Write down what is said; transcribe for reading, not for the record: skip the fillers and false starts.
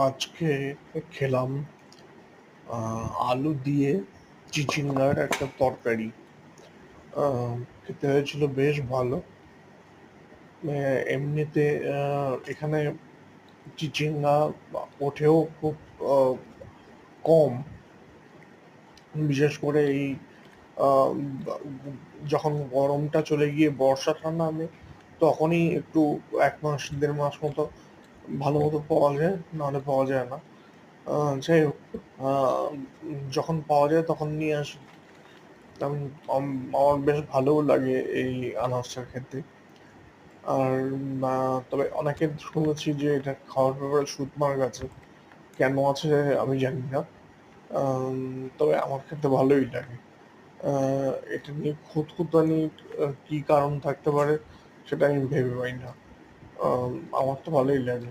আজকে খেলাম আলু দিয়ে চিচিঙ্গার একটা তরকারি। খেতে হয়েছিল বেশ ভালো। এমনিতে এখানে চিচিঙ্গা ওঠেও খুব আহ, কম। বিশেষ করে এই আহ, যখন গরমটা চলে গিয়ে বর্ষাটা নামে, তখনই একটু 1 মাস 1.5 মাস মতো ভালো মতো পাওয়া যায়, নাহলে পাওয়া যায় না। যাই হোক, আহ, যখন পাওয়া যায় তখন নিয়ে আসি। আমার বেশ ভালোও লাগে এই আনারসটা খেতে। আর তবে অনেকে শুনেছি যে এটা খাওয়ার ব্যাপারে সুতমার্গ আছে। কেন আছে আমি জানি না। তবে আমার খেতে ভালোই লাগে। এটা নিয়ে খুঁতখুঁতানি কি কারণ থাকতে পারে সেটা আমি ভেবে পাই না। আম, আমার তো ভালোই লাগে।